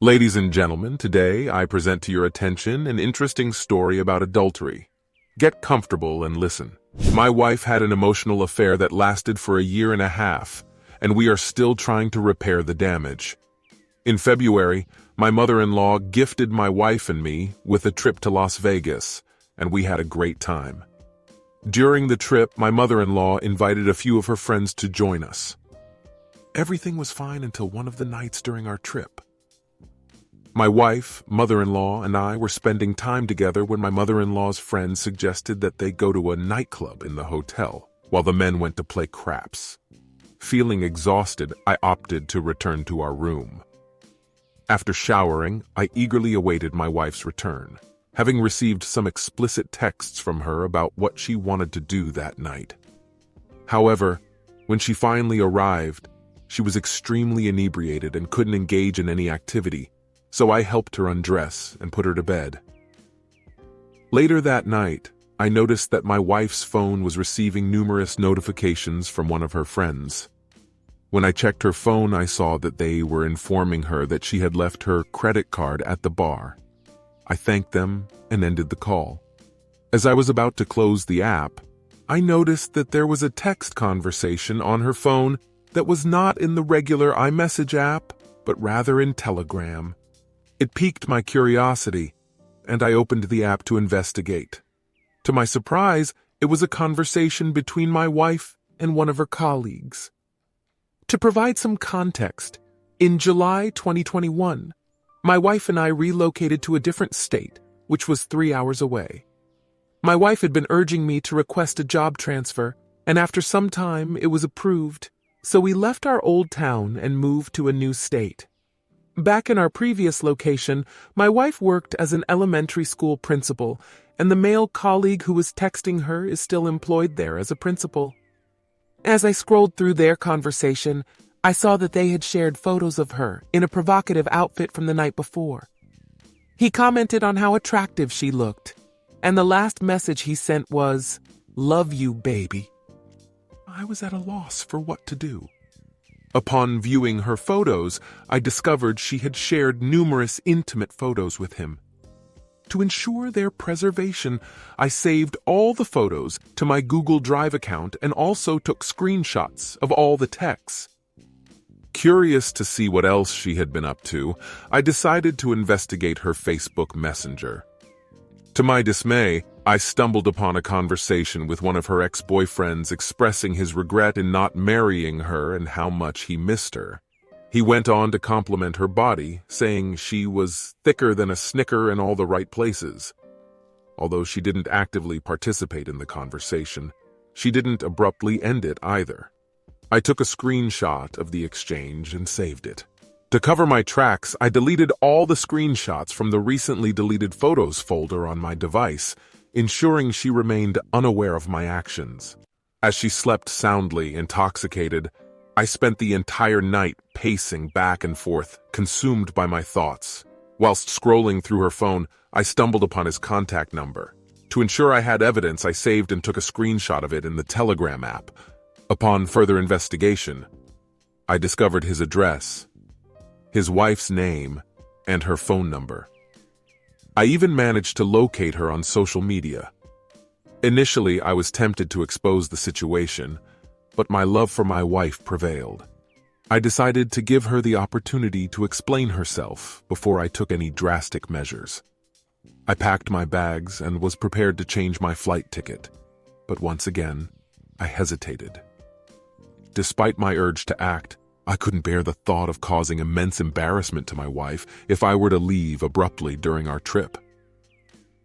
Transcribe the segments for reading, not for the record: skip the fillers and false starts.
Ladies and gentlemen, today I present to your attention an interesting story about adultery. Get comfortable and listen. My wife had an emotional affair that lasted for a year and a half, and we are still trying to repair the damage. In February, my mother-in-law gifted my wife and me with a trip to Las Vegas, and we had a great time. During the trip, my mother-in-law invited a few of her friends to join us. Everything was fine until one of the nights during our trip. My wife, mother-in-law, and I were spending time together when my mother-in-law's friends suggested that they go to a nightclub in the hotel, while the men went to play craps. Feeling exhausted, I opted to return to our room. After showering, I eagerly awaited my wife's return, having received some explicit texts from her about what she wanted to do that night. However, when she finally arrived, she was extremely inebriated and couldn't engage in any activity, so I helped her undress and put her to bed. Later that night, I noticed that my wife's phone was receiving numerous notifications from one of her friends. When I checked her phone, I saw that they were informing her that she had left her credit card at the bar. I thanked them and ended the call. As I was about to close the app, I noticed that there was a text conversation on her phone that was not in the regular iMessage app, but rather in Telegram. It piqued my curiosity, and I opened the app to investigate. To my surprise, it was a conversation between my wife and one of her colleagues. To provide some context, in July 2021, my wife and I relocated to a different state, which was 3 hours away. My wife had been urging me to request a job transfer, and after some time it was approved, so we left our old town and moved to a new state. Back in our previous location, my wife worked as an elementary school principal, and the male colleague who was texting her is still employed there as a principal. As I scrolled through their conversation, I saw that they had shared photos of her in a provocative outfit from the night before. He commented on how attractive she looked, and the last message he sent was, "Love you, baby." I was at a loss for what to do. Upon viewing her photos, I discovered she had shared numerous intimate photos with him. To ensure their preservation, I saved all the photos to my Google Drive account and also took screenshots of all the texts. Curious to see what else she had been up to, I decided to investigate her Facebook Messenger. To my dismay, I stumbled upon a conversation with one of her ex-boyfriends expressing his regret in not marrying her and how much he missed her. He went on to compliment her body, saying she was thicker than a Snicker in all the right places. Although she didn't actively participate in the conversation, she didn't abruptly end it either. I took a screenshot of the exchange and saved it. To cover my tracks, I deleted all the screenshots from the recently deleted photos folder on my device, ensuring she remained unaware of my actions. As she slept soundly, intoxicated, I spent the entire night pacing back and forth, consumed by my thoughts. Whilst scrolling through her phone, I stumbled upon his contact number. To ensure I had evidence, I saved and took a screenshot of it in the Telegram app. Upon further investigation, I discovered his address, his wife's name, and her phone number. I even managed to locate her on social media. Initially, I was tempted to expose the situation, but my love for my wife prevailed. I decided to give her the opportunity to explain herself before I took any drastic measures. I packed my bags and was prepared to change my flight ticket, but once again, I hesitated. Despite my urge to act, I couldn't bear the thought of causing immense embarrassment to my wife if I were to leave abruptly during our trip.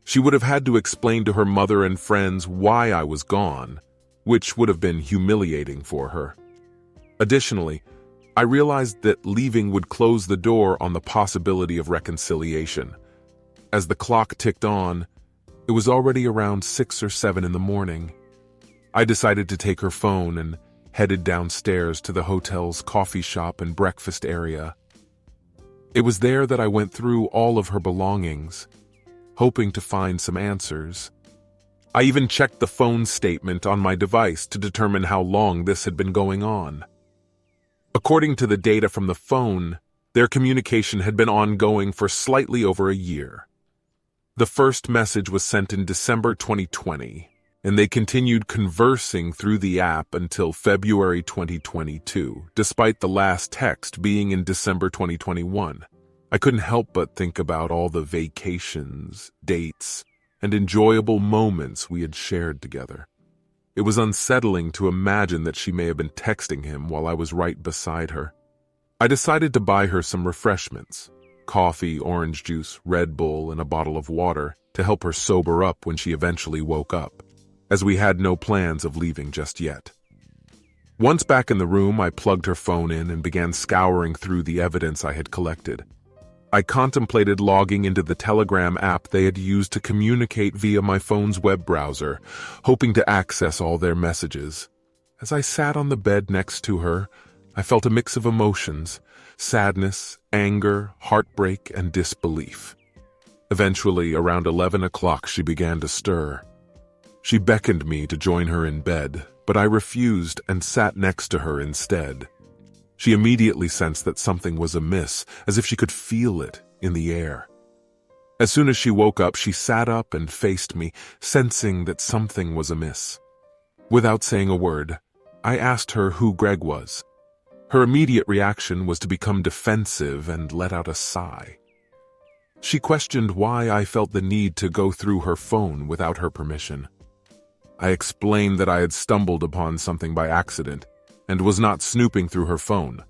She would have had to explain to her mother and friends why I was gone, which would have been humiliating for her. Additionally, I realized that leaving would close the door on the possibility of reconciliation. As the clock ticked on, it was already around 6 or 7 in the morning. I decided to take her phone and headed downstairs to the hotel's coffee shop and breakfast area. It was there that I went through all of her belongings, hoping to find some answers. I even checked the phone statement on my device to determine how long this had been going on. According to the data from the phone, Their communication had been ongoing for slightly over a year. The first message was sent in December 2020, and they continued conversing through the app until February 2022, despite the last text being in December 2021. I couldn't help but think about all the vacations, dates, and enjoyable moments we had shared together. It was unsettling to imagine that she may have been texting him while I was right beside her. I decided to buy her some refreshments, coffee, orange juice, Red Bull, and a bottle of water to help her sober up when she eventually woke up, as we had no plans of leaving just yet. Once back in the room, I plugged her phone in and began scouring through the evidence I had collected. I contemplated logging into the Telegram app they had used to communicate via my phone's web browser, hoping to access all their messages. As I sat on the bed next to her, I felt a mix of emotions: sadness, anger, heartbreak, and disbelief. Eventually, around 11 o'clock, she began to stir. She beckoned me to join her in bed, but I refused and sat next to her instead. She immediately sensed that something was amiss, as if she could feel it in the air. As soon as she woke up, she sat up and faced me, sensing that something was amiss. Without saying a word, I asked her who Greg was. Her immediate reaction was to become defensive and let out a sigh. She questioned why I felt the need to go through her phone without her permission. I explained that I had stumbled upon something by accident and was not snooping through her phone.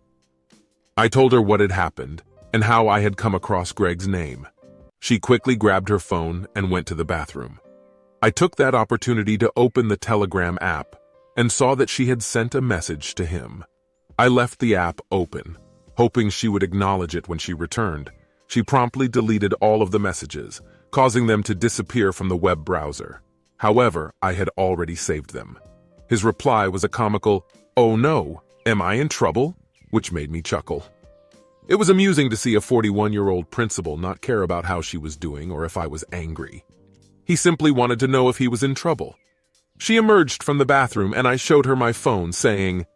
I told her what had happened and how I had come across Greg's name. She quickly grabbed her phone and went to the bathroom. I took that opportunity to open the Telegram app and saw that she had sent a message to him. I left the app open, hoping she would acknowledge it when she returned. She promptly deleted all of the messages, causing them to disappear from the web browser. However, I had already saved them. His reply was a comical, "Oh no, am I in trouble?" which made me chuckle. It was amusing to see a 41-year-old principal not care about how she was doing or if I was angry. He simply wanted to know if he was in trouble. She emerged from the bathroom and I showed her my phone, saying,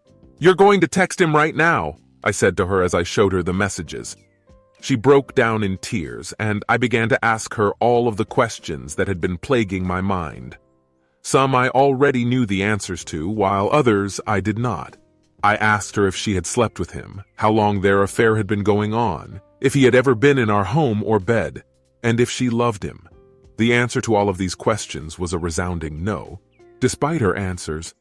"You're going to text him right now," I said to her as I showed her the messages. She broke down in tears, and I began to ask her all of the questions that had been plaguing my mind. Some I already knew the answers to, while others I did not. I asked her if she had slept with him, how long their affair had been going on, if he had ever been in our home or bed, and if she loved him. The answer to all of these questions was a resounding no. Despite her answers,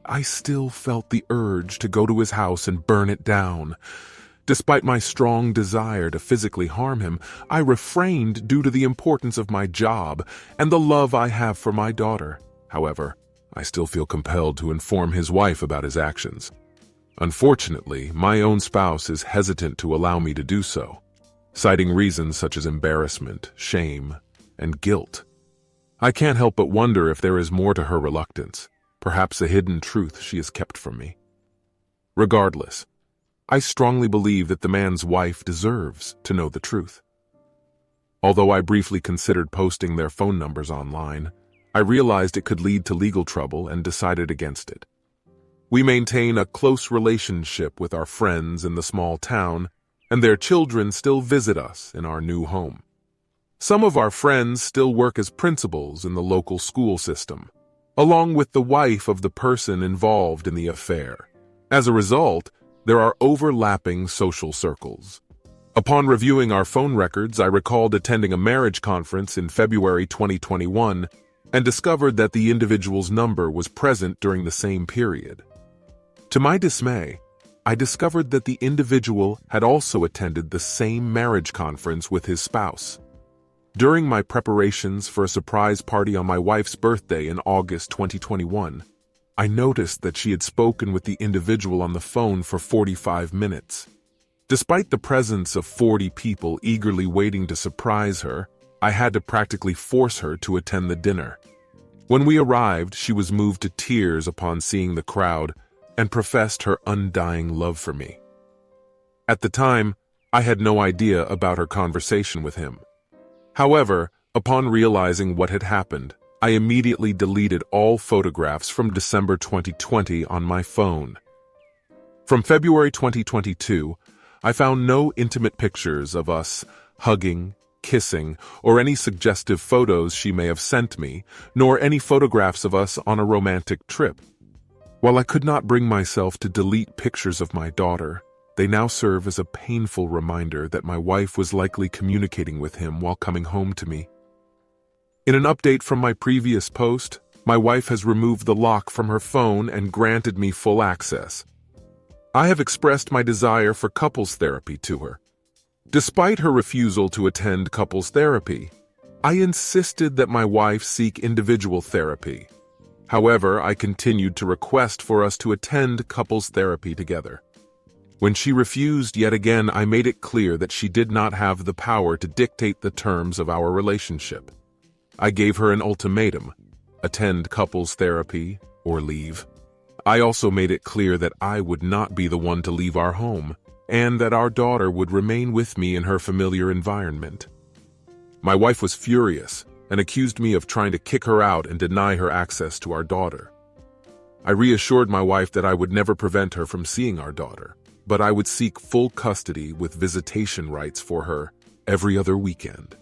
I still felt the urge to go to his house and burn it down. Despite my strong desire to physically harm him, I refrained due to the importance of my job and the love I have for my daughter. However, I still feel compelled to inform his wife about his actions. Unfortunately, my own spouse is hesitant to allow me to do so, citing reasons such as embarrassment, shame, and guilt. I can't help but wonder if there is more to her reluctance, perhaps a hidden truth she has kept from me. Regardless, I strongly believe that the man's wife deserves to know the truth. Although I briefly considered posting their phone numbers online, I realized it could lead to legal trouble and decided against it. We maintain a close relationship with our friends in the small town, and their children still visit us in our new home. Some of our friends still work as principals in the local school system, along with the wife of the person involved in the affair. As a result, there are overlapping social circles. Upon reviewing our phone records, I recalled attending a marriage conference in February 2021 and discovered that the individual's number was present during the same period. To my dismay, I discovered that the individual had also attended the same marriage conference with his spouse. During my preparations for a surprise party on my wife's birthday in August 2021, I noticed that she had spoken with the individual on the phone for 45 minutes. Despite the presence of 40 people eagerly waiting to surprise her, I had to practically force her to attend the dinner. When we arrived, she was moved to tears upon seeing the crowd and professed her undying love for me. At the time, I had no idea about her conversation with him. However, upon realizing what had happened, I immediately deleted all photographs from December 2020 on my phone. From February 2022, I found no intimate pictures of us hugging, kissing, or any suggestive photos she may have sent me, nor any photographs of us on a romantic trip. While I could not bring myself to delete pictures of my daughter, they now serve as a painful reminder that my wife was likely communicating with him while coming home to me. In an update from my previous post, my wife has removed the lock from her phone and granted me full access. I have expressed my desire for couples therapy to her. Despite her refusal to attend couples therapy, I insisted that my wife seek individual therapy. However, I continued to request for us to attend couples therapy together. When she refused yet again, I made it clear that she did not have the power to dictate the terms of our relationship. I gave her an ultimatum: attend couples therapy or leave. I also made it clear that I would not be the one to leave our home, and that our daughter would remain with me in her familiar environment. My wife was furious and accused me of trying to kick her out and deny her access to our daughter. I reassured my wife that I would never prevent her from seeing our daughter, but I would seek full custody with visitation rights for her every other weekend.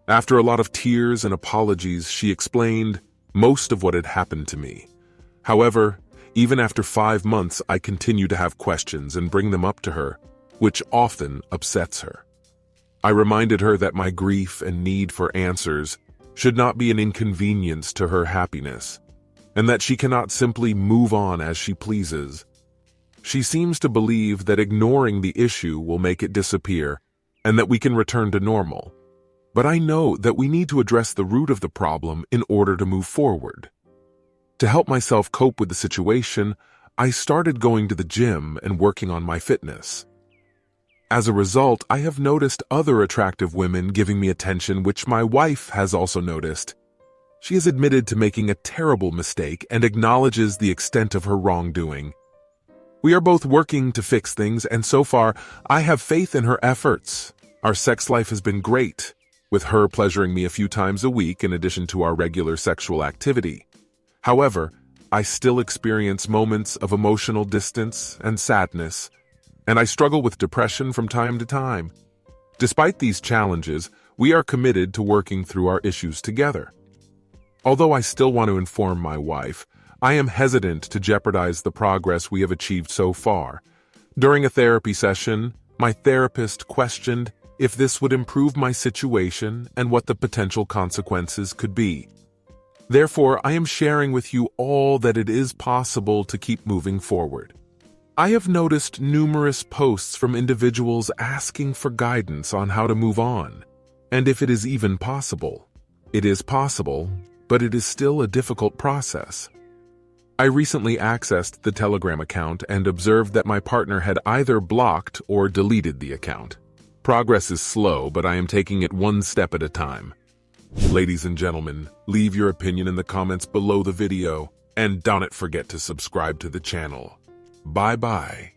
After a lot of tears and apologies, she explained most of what had happened to me. However, even after 5 months, I continue to have questions and bring them up to her, which often upsets her. I reminded her that my grief and need for answers should not be an inconvenience to her happiness, and that she cannot simply move on as she pleases. She seems to believe that ignoring the issue will make it disappear, and that we can return to normal. But I know that we need to address the root of the problem in order to move forward. To help myself cope with the situation, I started going to the gym and working on my fitness. As a result, I have noticed other attractive women giving me attention, which my wife has also noticed. She has admitted to making a terrible mistake and acknowledges the extent of her wrongdoing. We are both working to fix things, and so far, I have faith in her efforts. Our sex life has been great, with her pleasuring me a few times a week in addition to our regular sexual activity. However, I still experience moments of emotional distance and sadness, and I struggle with depression from time to time. Despite these challenges, we are committed to working through our issues together. Although I still want to inform my wife, I am hesitant to jeopardize the progress we have achieved so far. During a therapy session, my therapist questioned if this would improve my situation and what the potential consequences could be. Therefore, I am sharing with you all that it is possible to keep moving forward. I have noticed numerous posts from individuals asking for guidance on how to move on, and if it is even possible. It is possible, but it is still a difficult process. I recently accessed the Telegram account and observed that my partner had either blocked or deleted the account. Progress is slow, but I am taking it one step at a time. Ladies and gentlemen, leave your opinion in the comments below the video, and don't forget to subscribe to the channel. Bye-bye.